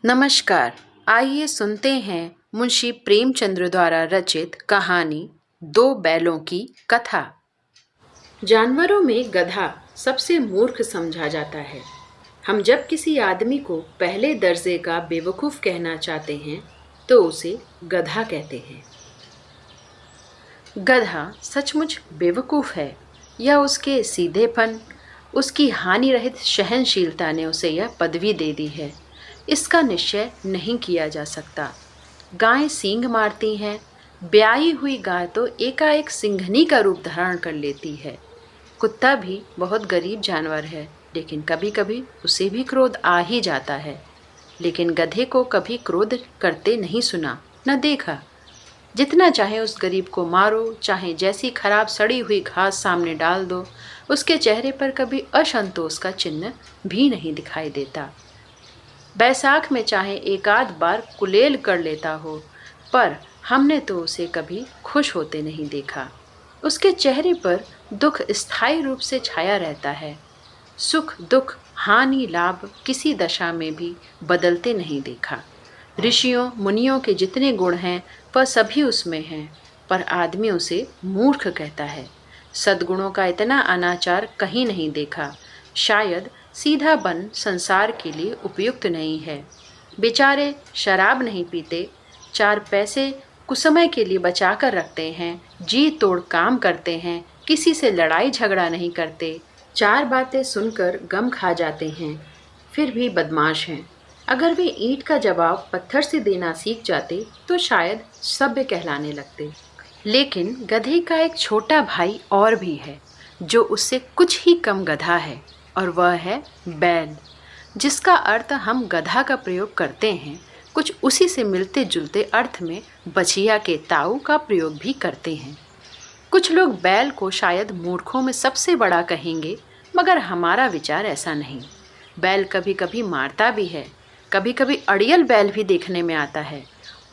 नमस्कार। आइए सुनते हैं मुंशी प्रेमचंद्र द्वारा रचित कहानी दो बैलों की कथा। जानवरों में गधा सबसे मूर्ख समझा जाता है। हम जब किसी आदमी को पहले दर्जे का बेवकूफ कहना चाहते हैं तो उसे गधा कहते हैं। गधा सचमुच बेवकूफ है या उसके सीधेपन, उसकी हानि रहित सहनशीलता ने उसे यह पदवी दे दी है, इसका निश्चय नहीं किया जा सकता। गायें सींग मारती हैं, ब्याई हुई गाय तो एकाएक सिंघनी का रूप धारण कर लेती है। कुत्ता भी बहुत गरीब जानवर है, लेकिन कभी कभी उसे भी क्रोध आ ही जाता है। लेकिन गधे को कभी क्रोध करते नहीं सुना, न देखा। जितना चाहे उस गरीब को मारो, चाहे जैसी खराब सड़ी हुई घास सामने डाल दो, उसके चेहरे पर कभी असंतोष का चिन्ह भी नहीं दिखाई देता। बैसाख में चाहे एकाध बार कुलेल कर लेता हो, पर हमने तो उसे कभी खुश होते नहीं देखा। उसके चेहरे पर दुख स्थायी रूप से छाया रहता है। सुख दुख हानि लाभ किसी दशा में भी बदलते नहीं देखा। ऋषियों मुनियों के जितने गुण हैं वह सभी उसमें हैं, पर आदमी उसे मूर्ख कहता है। सद्गुणों का इतना अनाचार कहीं नहीं देखा। शायद सीधा बन संसार के लिए उपयुक्त नहीं है। बेचारे शराब नहीं पीते, चार पैसे कुसमय के लिए बचा कर रखते हैं, जी तोड़ काम करते हैं, किसी से लड़ाई झगड़ा नहीं करते, चार बातें सुनकर गम खा जाते हैं, फिर भी बदमाश हैं। अगर वे ईंट का जवाब पत्थर से देना सीख जाते तो शायद सभ्य कहलाने लगते। लेकिन गधे का एक छोटा भाई और भी है, जो उससे कुछ ही कम गधा है, और वह है बैल, जिसका अर्थ हम गधा का प्रयोग करते हैं, कुछ उसी से मिलते जुलते अर्थ में बछिया के ताऊ का प्रयोग भी करते हैं। कुछ लोग बैल को शायद मूर्खों में सबसे बड़ा कहेंगे, मगर हमारा विचार ऐसा नहीं। बैल कभी कभी मारता भी है, कभी कभी अड़ियल बैल भी देखने में आता है,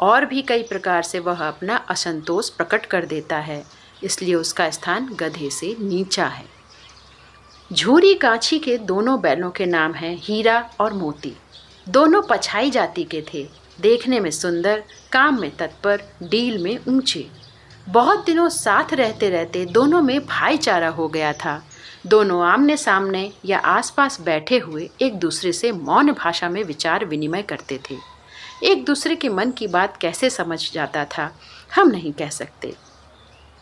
और भी कई प्रकार से वह अपना असंतोष प्रकट कर देता है, इसलिए उसका स्थान गधे से नीचा है। झूरी काछी के दोनों बैलों के नाम हैं हीरा और मोती। दोनों पछाई जाति के थे, देखने में सुंदर, काम में तत्पर, डील में ऊंचे। बहुत दिनों साथ रहते रहते दोनों में भाईचारा हो गया था। दोनों आमने सामने या आसपास बैठे हुए एक दूसरे से मौन भाषा में विचार विनिमय करते थे। एक दूसरे के मन की बात कैसे समझ जाता था, हम नहीं कह सकते।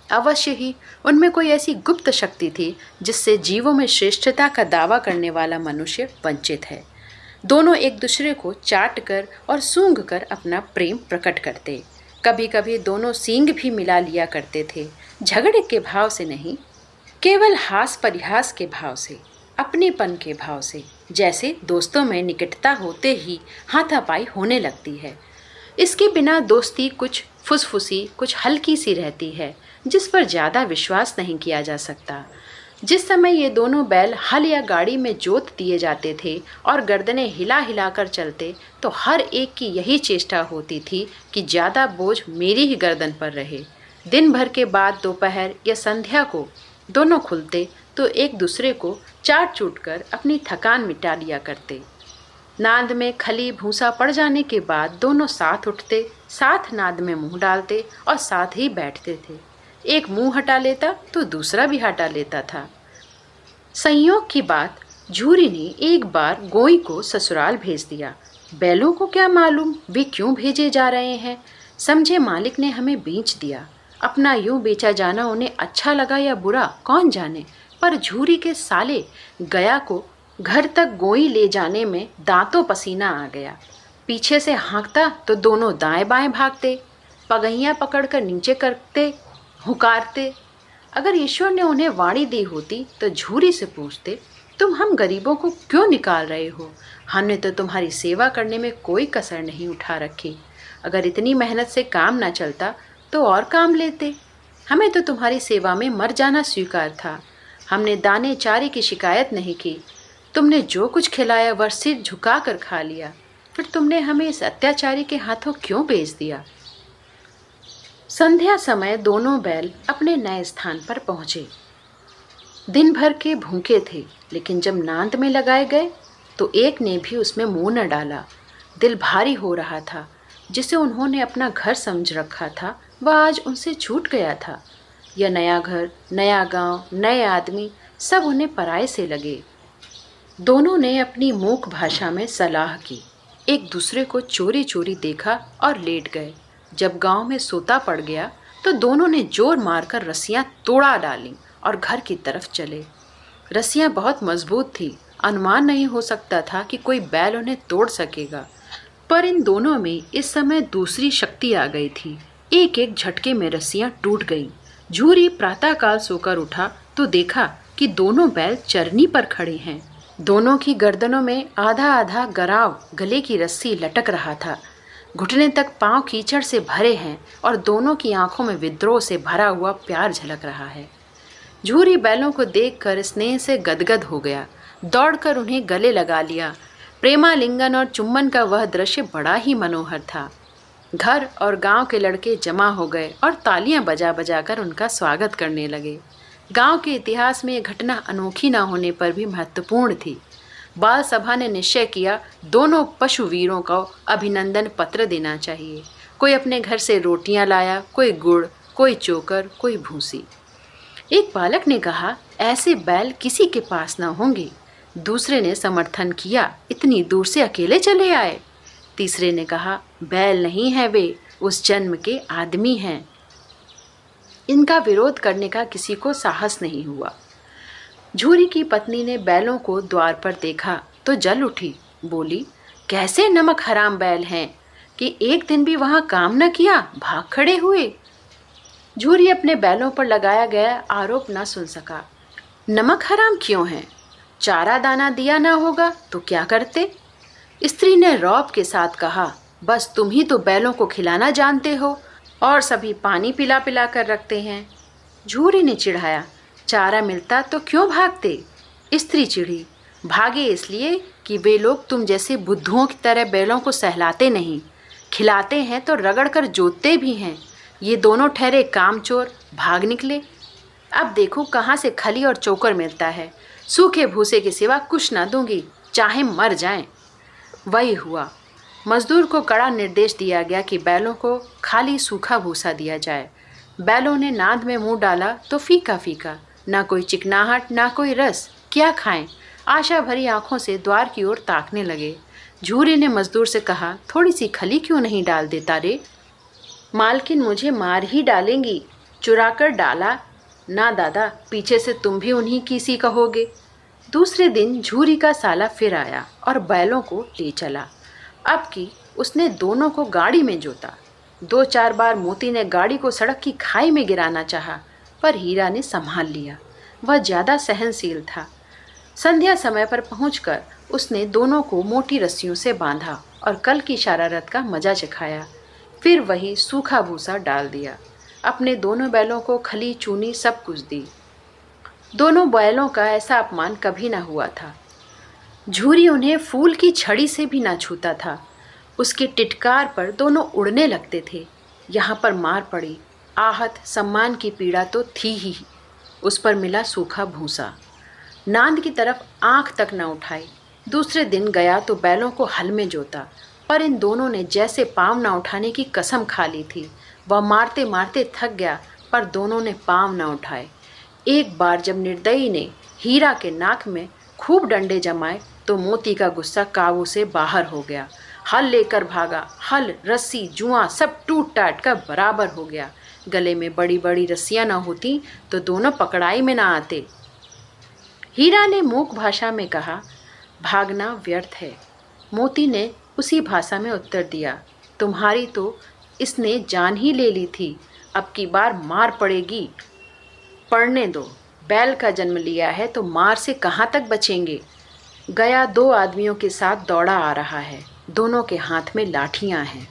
अवश्य ही उनमें कोई ऐसी गुप्त शक्ति थी जिससे जीवों में श्रेष्ठता का दावा करने वाला मनुष्य वंचित है। दोनों एक दूसरे को चाट कर और सूंघ कर अपना प्रेम प्रकट करते। कभी कभी दोनों सींग भी मिला लिया करते थे, झगड़े के भाव से नहीं, केवल हास परिहास के भाव से, अपनेपन के भाव से। जैसे दोस्तों में निकटता होते ही हाथापाई होने लगती है। इसके बिना दोस्ती कुछ फुसफुसी, कुछ हल्की सी रहती है, जिस पर ज़्यादा विश्वास नहीं किया जा सकता। जिस समय ये दोनों बैल हल या गाड़ी में जोत दिए जाते थे और गर्दनें हिला हिला कर चलते, तो हर एक की यही चेष्टा होती थी कि ज़्यादा बोझ मेरी ही गर्दन पर रहे। दिन भर के बाद दोपहर या संध्या को दोनों खुलते तो एक दूसरे को चाट चूट कर अपनी थकान मिटा लिया करते। नाद में खली भूसा पड़ जाने के बाद दोनों साथ उठते, साथ नाद में मुंह डालते और साथ ही बैठते थे। एक मुंह हटा लेता तो दूसरा भी हटा लेता था। संयोग की बात, झूरी ने एक बार गोई को ससुराल भेज दिया। बैलों को क्या मालूम वे क्यों भेजे जा रहे हैं। समझे मालिक ने हमें बेच दिया। अपना यूं बेचा जाना उन्हें अच्छा लगा या बुरा कौन जाने, पर झूरी के साले गया को घर तक गोई ले जाने में दांतों पसीना आ गया। पीछे से हाँकता तो दोनों दाएं बाएं भागते, पगहियां पकड़कर नीचे करते, हुकारते। अगर ईश्वर ने उन्हें वाणी दी होती तो झूरी से पूछते, तुम हम गरीबों को क्यों निकाल रहे हो? हमने तो तुम्हारी सेवा करने में कोई कसर नहीं उठा रखी। अगर इतनी मेहनत से काम ना चलता तो और काम लेते। हमें तो तुम्हारी सेवा में मर जाना स्वीकार था। हमने दाने चारे की शिकायत नहीं की। तुमने जो कुछ खिलाया वह सिर झुका कर खा लिया। फिर तुमने हमें इस अत्याचारी के हाथों क्यों बेच दिया? संध्या समय दोनों बैल अपने नए स्थान पर पहुंचे। दिन भर के भूखे थे, लेकिन जब नांद में लगाए गए तो एक ने भी उसमें मुंह न डाला। दिल भारी हो रहा था। जिसे उन्होंने अपना घर समझ रखा था वह आज उनसे छूट गया था। यह नया घर, नया गांव, नए आदमी, सब उन्हें पराये से लगे। दोनों ने अपनी मूक भाषा में सलाह की, एक दूसरे को चोरी चोरी देखा और लेट गए। जब गांव में सोता पड़ गया तो दोनों ने जोर मारकर रस्सियां तोड़ा डालीं और घर की तरफ चले। रस्सियां बहुत मजबूत थी, अनुमान नहीं हो सकता था कि कोई बैल उन्हें तोड़ सकेगा। पर इन दोनों में इस समय दूसरी शक्ति आ गई थी। एक एक झटके में रस्सियां टूट गईं। झूरी प्रातःकाल सोकर उठा तो देखा कि दोनों बैल चरनी पर खड़े हैं। दोनों की गर्दनों में आधा आधा गराव गले की रस्सी लटक रहा था। घुटने तक पांव कीचड़ से भरे हैं और दोनों की आंखों में विद्रोह से भरा हुआ प्यार झलक रहा है। झूरी बैलों को देखकर स्नेह से गदगद हो गया, दौड़कर उन्हें गले लगा लिया। प्रेमालिंगन और चुम्बन का वह दृश्य बड़ा ही मनोहर था। घर और गांव के लड़के जमा हो गए और तालियां बजा बजाकर उनका स्वागत करने लगे। गांव के इतिहास में यह घटना अनोखी न होने पर भी महत्वपूर्ण थी। बाल सभा ने निश्चय किया, दोनों पशुवीरों को अभिनंदन पत्र देना चाहिए। कोई अपने घर से रोटियां लाया, कोई गुड़, कोई चोकर, कोई भूसी। एक बालक ने कहा, ऐसे बैल किसी के पास न होंगे। दूसरे ने समर्थन किया, इतनी दूर से अकेले चले आए। तीसरे ने कहा, बैल नहीं है वे, उस जन्म के आदमी हैं। इनका विरोध करने का किसी को साहस नहीं हुआ। झूरी की पत्नी ने बैलों को द्वार पर देखा तो जल उठी, बोली, कैसे नमक हराम बैल हैं कि एक दिन भी वहां काम न किया, भाग खड़े हुए। झूरी अपने बैलों पर लगाया गया आरोप न सुन सका। नमक हराम क्यों है? चारा दाना दिया ना होगा तो क्या करते? स्त्री ने रौब के साथ कहा, बस तुम ही तो बैलों को खिलाना जानते हो और सभी पानी पिला पिला कर रखते हैं। झूरी ने चिढ़ाया, चारा मिलता तो क्यों भागते? स्त्री चिढ़ी, भागे इसलिए कि वे लोग तुम जैसे बुद्धुओं की तरह बैलों को सहलाते नहीं, खिलाते हैं तो रगड़ कर जोतते भी हैं। ये दोनों ठहरे कामचोर, भाग निकले। अब देखो कहाँ से खली और चोकर मिलता है। सूखे भूसे के सिवा कुछ ना दूंगी, चाहे मर जाएं। वही हुआ। मजदूर को कड़ा निर्देश दिया गया कि बैलों को खाली सूखा भूसा दिया जाए। बैलों ने नाद में मुंह डाला तो फीका फीका, ना कोई चिकनाहट ना कोई रस। क्या खाएं? आशा भरी आंखों से द्वार की ओर ताकने लगे। झूरी ने मजदूर से कहा, थोड़ी सी खली क्यों नहीं डाल देता रे? मालकिन मुझे मार ही डालेंगी। चुरा कर डाला ना दादा, पीछे से तुम भी उन्हीं की सी कहोगे। दूसरे दिन झूरी का साला फिर आया और बैलों को ले चला। अब की उसने दोनों को गाड़ी में जोता। 2-4 बार मोती ने गाड़ी को सड़क की खाई में गिराना चाहा, पर हीरा ने संभाल लिया। वह ज़्यादा सहनशील था। संध्या समय पर पहुंचकर उसने दोनों को मोटी रस्सियों से बांधा और कल की शरारत का मजा चखाया। फिर वही सूखा भूसा डाल दिया। अपने दोनों बैलों को खली चूनी सब कुछ दी। दोनों बैलों का ऐसा अपमान कभी न हुआ था। झूरी उन्हें फूल की छड़ी से भी न छूता था। उसके टिटकार पर दोनों उड़ने लगते थे। यहाँ पर मार पड़ी, आहत, सम्मान की पीड़ा तो थी ही। उस पर मिला सूखा भूसा। नांद की तरफ आंख तक न उठाई। दूसरे दिन गया तो बैलों को हल में जोता, पर इन दोनों ने जैसे पाँव न उठाने की कसम खा ली थी। वह मारते मारते थक गया, पर दोनों ने पाँव न उठाए। एक बार जब निर्दयी ने हीरा के नाक में खूब डंडे जमाए तो मोती का गुस्सा काबू से बाहर हो गया। हल लेकर भागा। हल, रस्सी, जुआ सब टूट टाट कर बराबर हो गया। गले में बड़ी बड़ी रस्सियां न होती तो दोनों पकड़ाई में न आते। हीरा ने मूक भाषा में कहा, भागना व्यर्थ है। मोती ने उसी भाषा में उत्तर दिया, तुम्हारी तो इसने जान ही ले ली थी, अब की बार मार पड़ेगी। पड़ने दो, बैल का जन्म लिया है तो मार से कहाँ तक बचेंगे। गया 2 आदमियों के साथ दौड़ा आ रहा है। दोनों के हाथ में लाठियां हैं।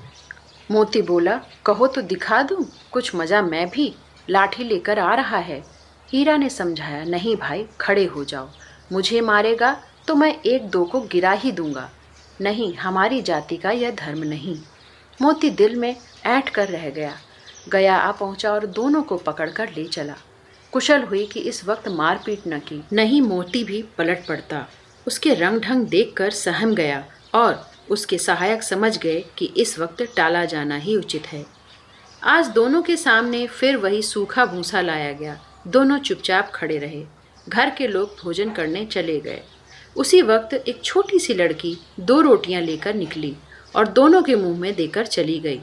मोती बोला, कहो तो दिखा दूं, कुछ मज़ा मैं भी। लाठी लेकर आ रहा है। हीरा ने समझाया, नहीं भाई, खड़े हो जाओ। मुझे मारेगा तो मैं 1-2 को गिरा ही दूंगा। नहीं, हमारी जाति का यह धर्म नहीं। मोती दिल में ऐंठ कर रह गया। गया आ पहुंचा और दोनों को पकड़कर ले चला। कुशल हुई कि इस वक्त मारपीट न की, नहीं मोती भी पलट पड़ता। उसके रंग ढंग देखकर सहम गया और उसके सहायक समझ गए कि इस वक्त टाला जाना ही उचित है। आज दोनों के सामने फिर वही सूखा भूसा लाया गया। दोनों चुपचाप खड़े रहे। घर के लोग भोजन करने चले गए। उसी वक्त एक छोटी सी लड़की 2 रोटियां लेकर निकली और दोनों के मुंह में देकर चली गई।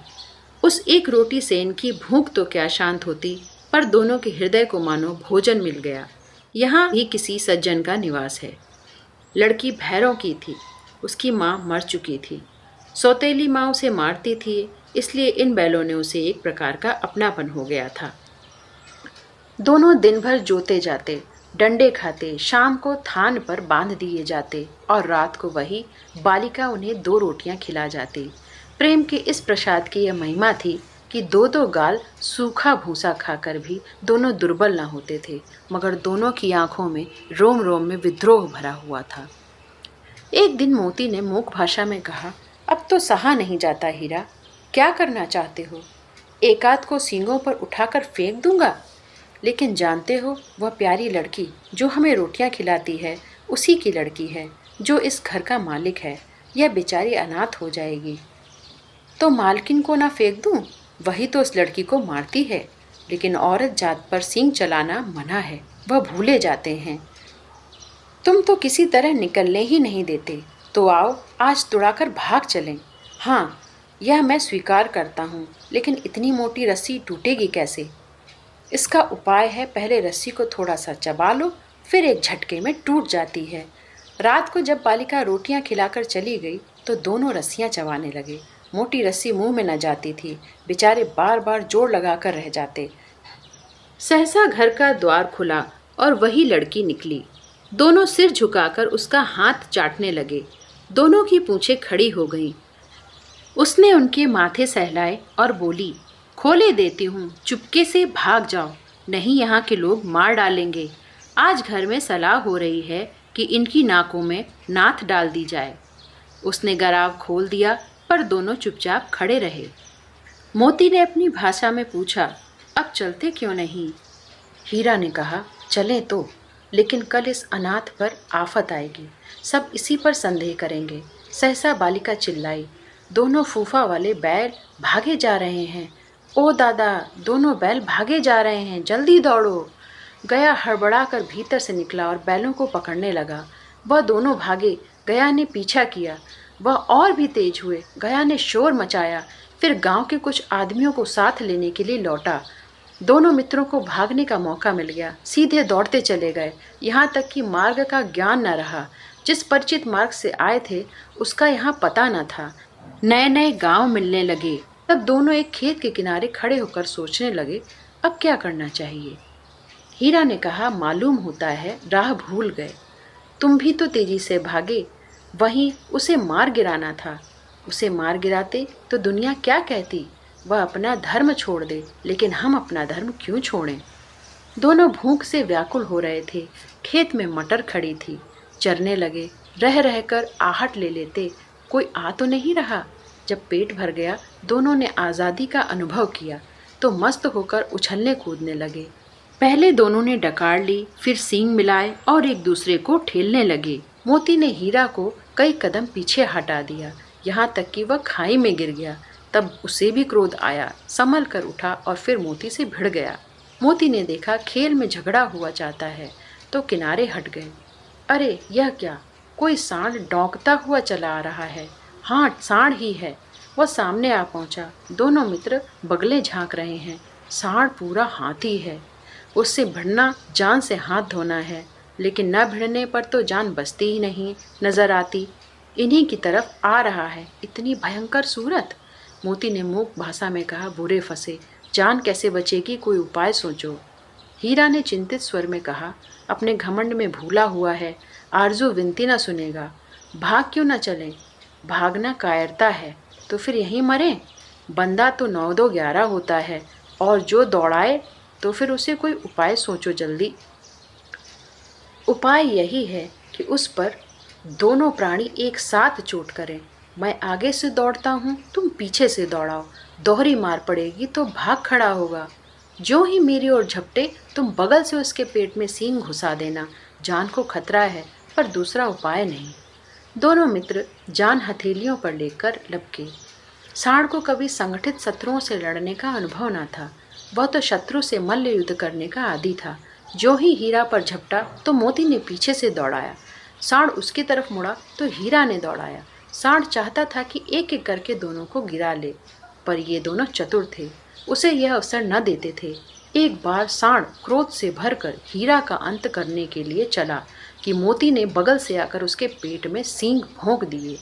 उस एक रोटी से इनकी भूख तो क्या शांत होती, पर दोनों के हृदय को मानो भोजन मिल गया। यहाँ ही किसी सज्जन का निवास है। लड़की भैरों की थी। उसकी माँ मर चुकी थी। सौतेली माँ उसे मारती थी, इसलिए इन बैलों ने उसे एक प्रकार का अपनापन हो गया था। दोनों दिन भर जोते जाते, डंडे खाते, शाम को थान पर बांध दिए जाते और रात को वही बालिका उन्हें 2 रोटियां खिला जाती। प्रेम के इस प्रसाद की यह महिमा थी कि 2-2 गाल सूखा भूसा खाकर भी दोनों दुर्बल न होते थे, मगर दोनों की आंखों में रोम रोम में विद्रोह भरा हुआ था। एक दिन मोती ने मूक भाषा में कहा, अब तो सहा नहीं जाता हीरा, क्या करना चाहते हो? एकाध को सींगों पर उठाकर फेंक दूंगा। लेकिन जानते हो, वह प्यारी लड़की जो हमें रोटियां खिलाती है उसी की लड़की है, जो इस घर का मालिक है। यह बेचारी अनाथ हो जाएगी। तो मालकिन को ना फेंक दूं? वही तो उस लड़की को मारती है। लेकिन औरत जात पर सींग चलाना मना है, वह भूले जाते हैं। तुम तो किसी तरह निकलने ही नहीं देते, तो आओ आज तुड़ाकर भाग चलें। हाँ, यह मैं स्वीकार करता हूँ, लेकिन इतनी मोटी रस्सी टूटेगी कैसे? इसका उपाय है, पहले रस्सी को थोड़ा सा चबा लो, फिर एक झटके में टूट जाती है। रात को जब बालिका रोटियां खिलाकर चली गई तो दोनों रस्सियां चबाने लगे। मोटी रस्सी मुंह में न जाती थी। बेचारे बार बार जोर लगाकर रह जाते। सहसा घर का द्वार खुला और वही लड़की निकली। दोनों सिर झुकाकर उसका हाथ चाटने लगे। दोनों की पूंछें खड़ी हो गईं। उसने उनके माथे सहलाए और बोली, खोले देती हूँ, चुपके से भाग जाओ, नहीं यहाँ के लोग मार डालेंगे। आज घर में सलाह हो रही है कि इनकी नाकों में नाथ डाल दी जाए। उसने गराव खोल दिया, पर दोनों चुपचाप खड़े रहे। मोती ने अपनी भाषा में पूछा, अब चलते क्यों नहीं? हीरा ने कहा, चलें तो, लेकिन कल इस अनाथ पर आफत आएगी, सब इसी पर संदेह करेंगे। सहसा बालिका चिल्लाई, दोनों फूफा वाले बैल भागे जा रहे हैं। ओ दादा, दोनों बैल भागे जा रहे हैं, जल्दी दौड़ो। गया हड़बड़ा कर भीतर से निकला और बैलों को पकड़ने लगा। वह दोनों भागे। गया ने पीछा किया। वह और भी तेज हुए। गया ने शोर मचाया, फिर गांव के कुछ आदमियों को साथ लेने के लिए लौटा। दोनों मित्रों को भागने का मौका मिल गया। सीधे दौड़ते चले गए, यहाँ तक कि मार्ग का ज्ञान न रहा। जिस परिचित मार्ग से आए थे उसका यहाँ पता न था। नए नए गांव मिलने लगे। तब दोनों एक खेत के किनारे खड़े होकर सोचने लगे, अब क्या करना चाहिए। हीरा ने कहा, मालूम होता है राह भूल गए। तुम भी तो तेजी से भागे, वहीं उसे मार गिराना था। उसे मार गिराते तो दुनिया क्या कहती? वह अपना धर्म छोड़ दे, लेकिन हम अपना धर्म क्यों छोड़ें? दोनों भूख से व्याकुल हो रहे थे। खेत में मटर खड़ी थी। चरने लगे। रह रहकर आहट ले लेते, कोई आ तो नहीं रहा। जब पेट भर गया, दोनों ने आज़ादी का अनुभव किया तो मस्त होकर उछलने कूदने लगे। पहले दोनों ने डकार ली, फिर सींग मिलाए और एक दूसरे को ठेलने लगे। मोती ने हीरा को कई कदम पीछे हटा दिया, यहाँ तक कि वह खाई में गिर गया। तब उसे भी क्रोध आया, संभल कर उठा और फिर मोती से भिड़ गया। मोती ने देखा खेल में झगड़ा हुआ जाता है तो किनारे हट गए। अरे यह क्या, कोई सांड डौंकता हुआ चला आ रहा है। हाँ, सांड ही है। वह सामने आ पहुंचा। दोनों मित्र बगले झांक रहे हैं। सांड पूरा हाथी है। उससे भिड़ना जान से हाथ धोना है, लेकिन न भिड़ने पर तो जान बचती ही नहीं नजर आती। इन्हीं की तरफ आ रहा है, इतनी भयंकर सूरत। मोती ने मूक भाषा में कहा, बुरे फंसे, जान कैसे बचेगी, कोई उपाय सोचो। हीरा ने चिंतित स्वर में कहा, अपने घमंड में भूला हुआ है, आरजू विनती न सुनेगा। भाग क्यों न चलें? भागना कायरता है तो फिर यहीं मरें। बंदा तो 9-2-11 होता है, और जो दौड़ाए तो फिर उसे कोई उपाय सोचो जल्दी। उपाय यही है कि उस पर दोनों प्राणी एक साथ चोट करें। मैं आगे से दौड़ता हूँ, तुम पीछे से दौड़ाओ। दोहरी मार पड़ेगी तो भाग खड़ा होगा। जो ही मेरी ओर झपटे, तुम बगल से उसके पेट में सींग घुसा देना। जान को खतरा है, पर दूसरा उपाय नहीं। दोनों मित्र जान हथेलियों पर लेकर लपके। सांड को कभी संगठित शत्रुओं से लड़ने का अनुभव न था। वह तो शत्रु से मल्ल युद्ध करने का आदी था। जो ही हीरा पर झपटा तो मोती ने पीछे से दौड़ाया। सांड उसकी तरफ मुड़ा तो हीरा ने दौड़ाया। सांड चाहता था कि एक एक करके दोनों को गिरा ले, पर ये दोनों चतुर थे, उसे यह अवसर न देते थे। एक बार सांड क्रोध से भरकर हीरा का अंत करने के लिए चला कि मोती ने बगल से आकर उसके पेट में सींग भोंक दिए।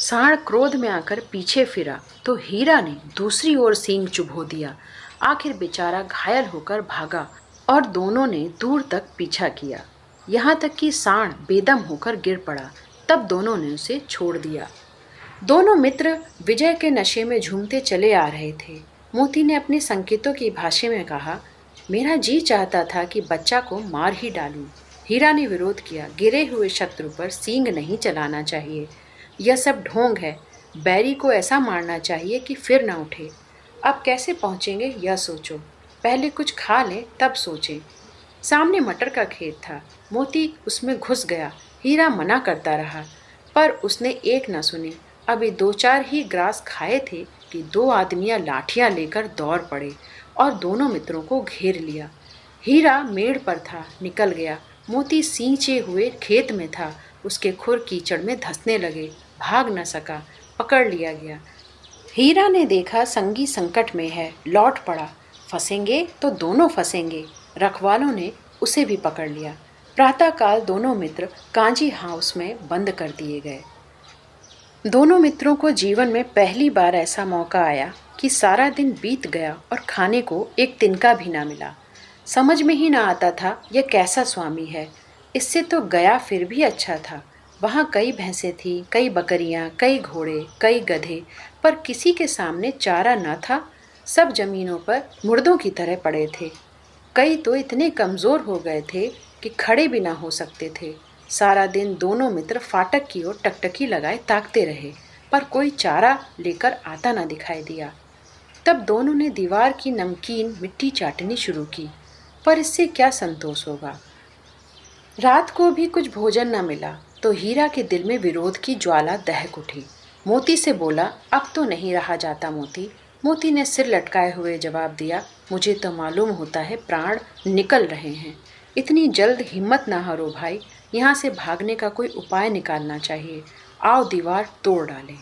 सांड क्रोध में आकर पीछे फिरा तो हीरा ने दूसरी ओर सींग चुभो दिया। आखिर बेचारा घायल होकर भागा और दोनों ने दूर तक पीछा किया, यहाँ तक कि सांड बेदम होकर गिर पड़ा। तब दोनों ने उसे छोड़ दिया। दोनों मित्र विजय के नशे में झूमते चले आ रहे थे। मोती ने अपने संकेतों की भाषा में कहा, मेरा जी चाहता था कि बच्चा को मार ही डालूं। हीरा ने विरोध किया, गिरे हुए शत्रु पर सींग नहीं चलाना चाहिए, यह सब ढोंग है। बैरी को ऐसा मारना चाहिए कि फिर न उठे। अब कैसे पहुंचेंगे यह सोचो, पहले कुछ खा लें तब सोचें। सामने मटर का खेत था। मोती उसमें घुस गया। हीरा मना करता रहा, पर उसने एक न सुनी। अभी 2-4 ही ग्रास खाए थे कि 2 आदमियां लाठियां लेकर दौड़ पड़े और दोनों मित्रों को घेर लिया। हीरा मेड़ पर था, निकल गया। मोती सींचे हुए खेत में था। उसके खुर कीचड़ में धंसने लगे, भाग न सका, पकड़ लिया गया। हीरा ने देखा संगी संकट में है, लौट पड़ा। फंसेंगे तो दोनों फंसेंगे। रखवालों ने उसे भी पकड़ लिया। प्रातःकाल दोनों मित्र कांजी हाउस में बंद कर दिए गए। दोनों मित्रों को जीवन में पहली बार ऐसा मौका आया कि सारा दिन बीत गया और खाने को एक तिनका भी ना मिला। समझ में ही ना आता था यह कैसा स्वामी है। इससे तो गया फिर भी अच्छा था। वहाँ कई भैंसें थीं, कई बकरियाँ, कई घोड़े, कई गधे, पर किसी के सामने चारा न था। सब जमीनों पर मुर्दों की तरह पड़े थे। कई तो इतने कमज़ोर हो गए थे कि खड़े भी ना हो सकते थे। सारा दिन दोनों मित्र फाटक की ओर टकटकी लगाए ताकते रहे, पर कोई चारा लेकर आता ना दिखाई दिया। तब दोनों ने दीवार की नमकीन मिट्टी चाटनी शुरू की, पर इससे क्या संतोष होगा। रात को भी कुछ भोजन न मिला तो हीरा के दिल में विरोध की ज्वाला दहक उठी। मोती से बोला, अब तो नहीं रहा जाता मोती। मोती ने सिर लटकाए हुए जवाब दिया, मुझे तो मालूम होता है प्राण निकल रहे हैं। इतनी जल्द हिम्मत ना हारो भाई, यहाँ से भागने का कोई उपाय निकालना चाहिए। आओ दीवार तोड़ डालें।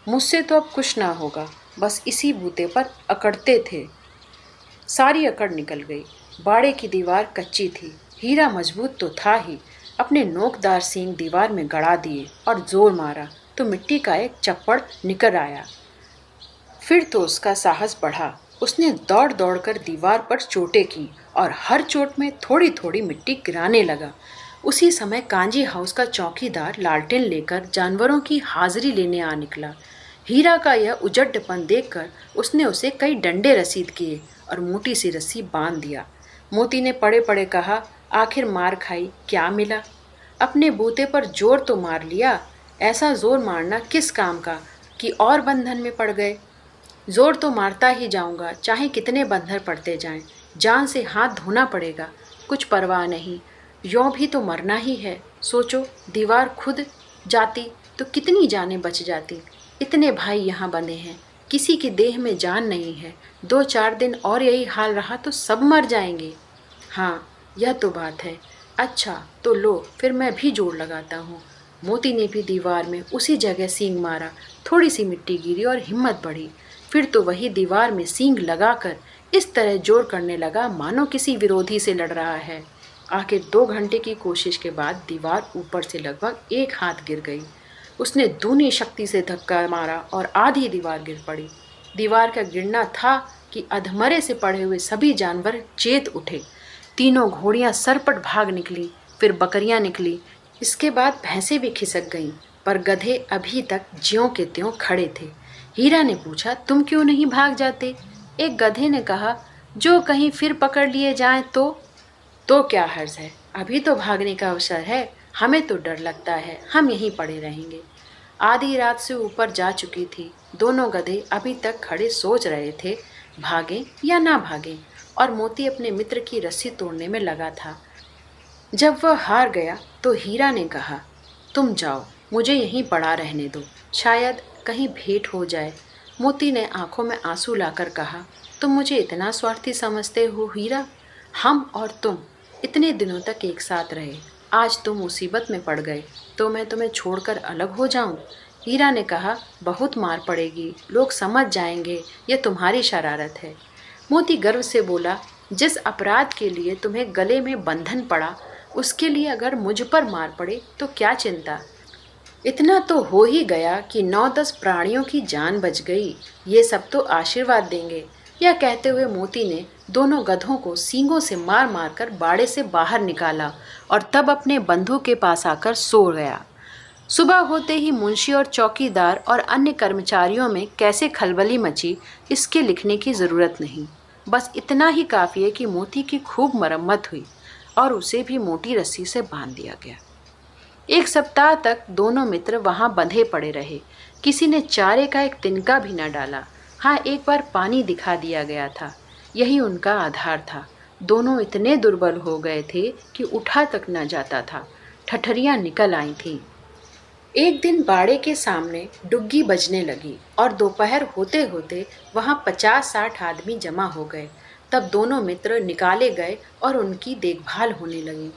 मुझसे तो अब कुछ ना होगा, बस इसी बूते पर अकड़ते थे। सारी अकड़ निकल गई। बाड़े की दीवार कच्ची थी। हीरा मजबूत तो था ही। अपने नोकदार सींग दीवार में गड़ा दिए और जोर मारा तो मिट्टी का एक चप्पड़ निकल आया। फिर तो उसका साहस बढ़ा। उसने दौड़ दौड़ कर दीवार पर चोटें की और हर चोट में थोड़ी थोड़ी मिट्टी गिराने लगा। उसी समय कांजी हाउस का चौकीदार लालटेन लेकर जानवरों की हाजिरी लेने आ निकला। हीरा का यह उजड्डपन देखकर उसने उसे कई डंडे रसीद किए और मोटी सी रस्सी बांध दिया। मोती ने पड़े पड़े कहा, आखिर मार खाई, क्या मिला? अपने बूते पर जोर तो मार लिया, ऐसा जोर मारना किस काम का कि और बंधन में पड़ गए। जोर तो मारता ही जाऊंगा, चाहे कितने बंधन पड़ते जाएं। जान से हाथ धोना पड़ेगा, कुछ परवाह नहीं, यों भी तो मरना ही है। सोचो, दीवार खुद जाती तो कितनी जानें बच जाती। इतने भाई यहाँ बंधे हैं, किसी की देह में जान नहीं है। 2-4 दिन और यही हाल रहा तो सब मर जाएंगे। हाँ, यह तो बात है। अच्छा तो लो, फिर मैं भी जोड़ लगाता हूँ। मोती ने भी दीवार में उसी जगह सींग मारा। थोड़ी सी मिट्टी गिरी और हिम्मत बढ़ी। फिर तो वही दीवार में सींग लगाकर इस तरह जोर करने लगा मानो किसी विरोधी से लड़ रहा है। आखिर 2 घंटे की कोशिश के बाद दीवार ऊपर से लगभग 1 हाथ गिर गई। उसने दूनी शक्ति से धक्का मारा और आधी दीवार गिर पड़ी। दीवार का गिरना था कि अधमरे से पड़े हुए सभी जानवर चेत उठे। तीनों घोड़ियां सरपट भाग निकली, फिर बकरियां निकली। इसके बाद भैंसें भी खिसक गईं, पर गधे अभी तक ज्यों के त्यों खड़े थे। हीरा ने पूछा, तुम क्यों नहीं भाग जाते? एक गधे ने कहा, जो कहीं फिर पकड़ लिए जाएं तो क्या हर्ज है, अभी तो भागने का अवसर है। हमें तो डर लगता है, हम यहीं पड़े रहेंगे। आधी रात से ऊपर जा चुकी थी। दोनों गधे अभी तक खड़े सोच रहे थे, भागें या ना भागें, और मोती अपने मित्र की रस्सी तोड़ने में लगा था। जब वह हार गया तो हीरा ने कहा, तुम जाओ, मुझे यहीं पड़ा रहने दो, शायद कहीं भेंट हो जाए। मोती ने आंखों में आंसू लाकर कहा, तुम मुझे इतना स्वार्थी समझते हो हीरा? हम और तुम इतने दिनों तक एक साथ रहे, आज तुम मुसीबत में पड़ गए तो मैं तुम्हें छोड़कर अलग हो जाऊं? हीरा ने कहा, बहुत मार पड़ेगी, लोग समझ जाएंगे ये तुम्हारी शरारत है। मोती गर्व से बोला, जिस अपराध के लिए तुम्हें गले में बंधन पड़ा, उसके लिए अगर मुझ पर मार पड़े तो क्या चिंता। इतना तो हो ही गया कि 9-10 प्राणियों की जान बच गई, ये सब तो आशीर्वाद देंगे। यह कहते हुए मोती ने दोनों गधों को सींगों से मार मार कर बाड़े से बाहर निकाला और तब अपने बंधु के पास आकर सो गया। सुबह होते ही मुंशी और चौकीदार और अन्य कर्मचारियों में कैसे खलबली मची, इसके लिखने की ज़रूरत नहीं। बस इतना ही काफ़ी है कि मोती की खूब मरम्मत हुई और उसे भी मोटी रस्सी से बांध दिया गया। 1 सप्ताह तक दोनों मित्र वहां बंधे पड़े रहे। किसी ने चारे का एक तिनका भी न डाला। हाँ, एक बार पानी दिखा दिया गया था, यही उनका आधार था। दोनों इतने दुर्बल हो गए थे कि उठा तक न जाता था। ठठरियाँ निकल आई थीं। एक दिन बाड़े के सामने डुग्गी बजने लगी और दोपहर होते होते वहां 50-60 आदमी जमा हो गए। तब दोनों मित्र निकाले गए और उनकी देखभाल होने लगी।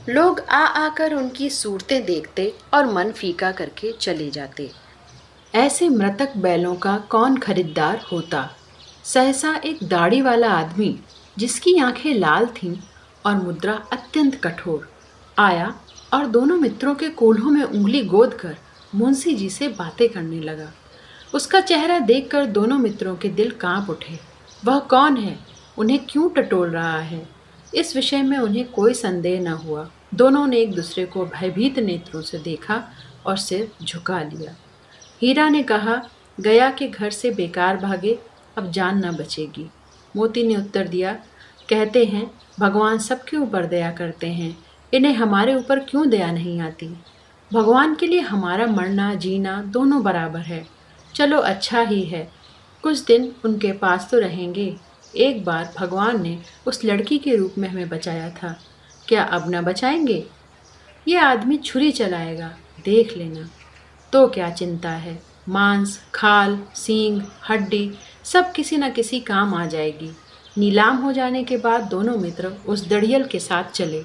लोग आ आकर उनकी सूरतें देखते और मन फीका करके चले जाते। ऐसे मृतक बैलों का कौन खरीदार होता। सहसा एक दाढ़ी वाला आदमी, जिसकी आंखें लाल थीं और मुद्रा अत्यंत कठोर, आया और दोनों मित्रों के कोल्हों में उंगली गोद कर मुंशी जी से बातें करने लगा। उसका चेहरा देखकर दोनों मित्रों के दिल कांप उठे। वह कौन है, उन्हें क्यों टटोल रहा है, इस विषय में उन्हें कोई संदेह न हुआ। दोनों ने एक दूसरे को भयभीत नेत्रों से देखा और सिर झुका लिया। हीरा ने कहा, गया के घर से बेकार भागे, अब जान न बचेगी। मोती ने उत्तर दिया, कहते हैं भगवान सबके ऊपर दया करते हैं, इन्हें हमारे ऊपर क्यों दया नहीं आती। भगवान के लिए हमारा मरना जीना दोनों बराबर है। चलो अच्छा ही है, कुछ दिन उनके पास तो रहेंगे। एक बार भगवान ने उस लड़की के रूप में हमें बचाया था, क्या अब न बचाएंगे? ये आदमी छुरी चलाएगा, देख लेना। तो क्या चिंता है, मांस, खाल, सींग, हड्डी सब किसी न किसी काम आ जाएगी। नीलाम हो जाने के बाद दोनों मित्र उस दड़ियल के साथ चले।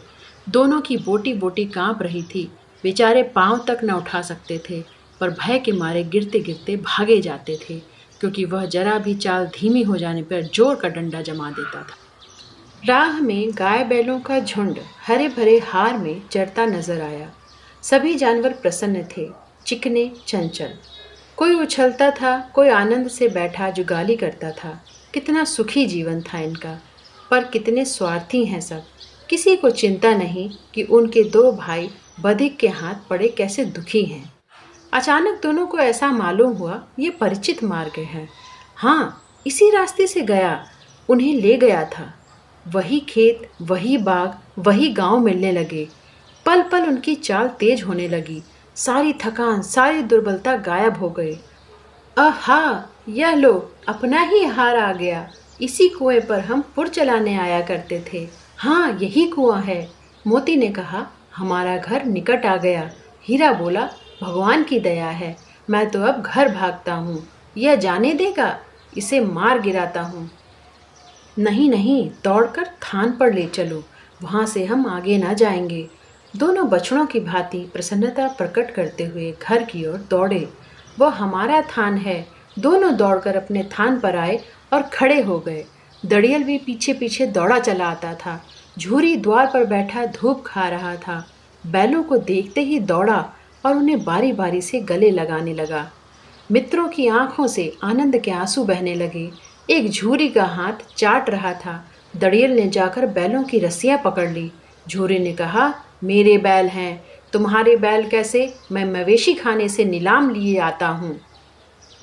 दोनों की बोटी बोटी कांप रही थी। बेचारे पांव तक न उठा सकते थे, पर भय के मारे गिरते गिरते भागे जाते थे, क्योंकि वह जरा भी चाल धीमी हो जाने पर जोर का डंडा जमा देता था। राह में गाय बैलों का झुंड हरे भरे हार में चरता नजर आया। सभी जानवर प्रसन्न थे, चिकने, चंचल। कोई उछलता था, कोई आनंद से बैठा जुगाली करता था। कितना सुखी जीवन था इनका, पर कितने स्वार्थी हैं सब। किसी को चिंता नहीं कि उनके 2 भाई बधिक के हाथ पड़े कैसे दुखी हैं। अचानक दोनों को ऐसा मालूम हुआ, ये परिचित मार्ग है। हाँ, इसी रास्ते से गया, उन्हें ले गया था। वही खेत, वही बाग, वही गांव मिलने लगे। पल पल उनकी चाल तेज होने लगी। सारी थकान, सारी दुर्बलता गायब हो गई। आहा, यह लो, अपना ही हार आ गया। इसी कुएं पर हम पुर चलाने आया करते थे। हाँ, यही कुआं है। मोती ने कहा, हमारा घर निकट आ गया। हीरा बोला, भगवान की दया है, मैं तो अब घर भागता हूँ। यह जाने देगा, इसे मार गिराता हूँ। नहीं नहीं, दौड़कर थान पर ले चलो, वहाँ से हम आगे ना जाएंगे। दोनों बछड़ों की भांति प्रसन्नता प्रकट करते हुए घर की ओर दौड़े। वह हमारा थान है। दोनों दौड़कर अपने थान पर आए और खड़े हो गए। दड़ियल भी पीछे पीछे दौड़ा चला आता था। झूरी द्वार पर बैठा धूप खा रहा था। बैलों को देखते ही दौड़ा और उन्हें बारी बारी से गले लगाने लगा। मित्रों की आंखों से आनंद के आंसू बहने लगे। एक झूरी का हाथ चाट रहा था। दड़ियल ने जाकर बैलों की रस्सियां पकड़ ली। झूरी ने कहा, मेरे बैल हैं, तुम्हारे बैल कैसे? मैं मवेशी खाने से नीलाम लिए आता हूँ।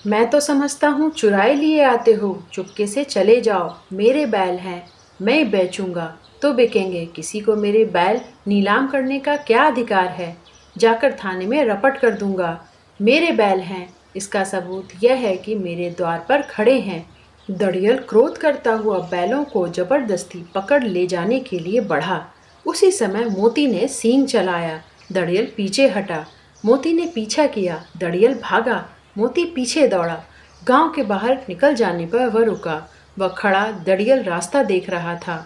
मैं तो समझता हूँ चुराए लिए आते हो, चुपके से चले जाओ। मेरे बैल हैं, मैं बेचूंगा तो बिकेंगे। किसी को मेरे बैल नीलाम करने का क्या अधिकार है? जाकर थाने में रपट कर दूंगा। मेरे बैल हैं, इसका सबूत यह है कि मेरे द्वार पर खड़े हैं। दड़ियल क्रोध करता हुआ बैलों को जबरदस्ती पकड़ ले जाने के लिए बढ़ा। उसी समय मोती ने सींग चलाया। दड़ियल पीछे हटा। मोती ने पीछा किया, दड़ियल भागा, मोती पीछे दौड़ा। गांव के बाहर निकल जाने पर वह रुका। वह खड़ा दड़ियल रास्ता देख रहा था।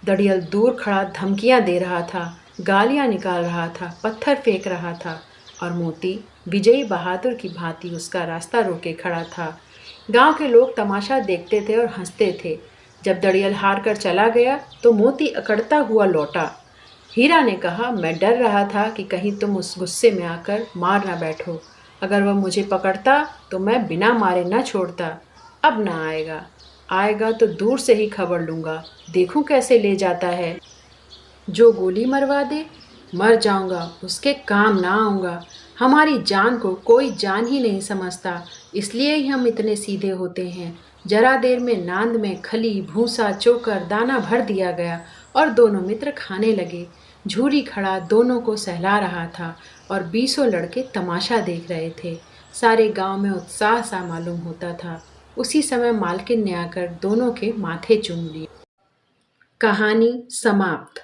दड़ियल दूर खड़ा धमकियां दे रहा था, गालियां निकाल रहा था, पत्थर फेंक रहा था और मोती विजयी बहादुर की भांति उसका रास्ता रोके खड़ा था। गांव के लोग तमाशा देखते थे और हंसते थे। जब दड़ियल हार कर चला गया तो मोती अकड़ता हुआ लौटा। हीरा ने कहा, मैं डर रहा था कि कहीं तुम उस गुस्से में आकर मार ना बैठो। अगर वह मुझे पकड़ता तो मैं बिना मारे न छोड़ता। अब ना आएगा, आएगा तो दूर से ही खबर लूँगा, देखूं कैसे ले जाता है। जो गोली मरवा दे मर जाऊंगा, उसके काम ना आऊँगा। हमारी जान को कोई जान ही नहीं समझता, इसलिए ही हम इतने सीधे होते हैं। जरा देर में नांद में खली, भूसा, चोकर, दाना भर दिया गया और दोनों मित्र खाने लगे। झूरी खड़ा दोनों को सहला रहा था और 20 लड़के तमाशा देख रहे थे। सारे गांव में उत्साह सा मालूम होता था। उसी समय मालकिन ने आकर दोनों के माथे चूम लिए। कहानी समाप्त।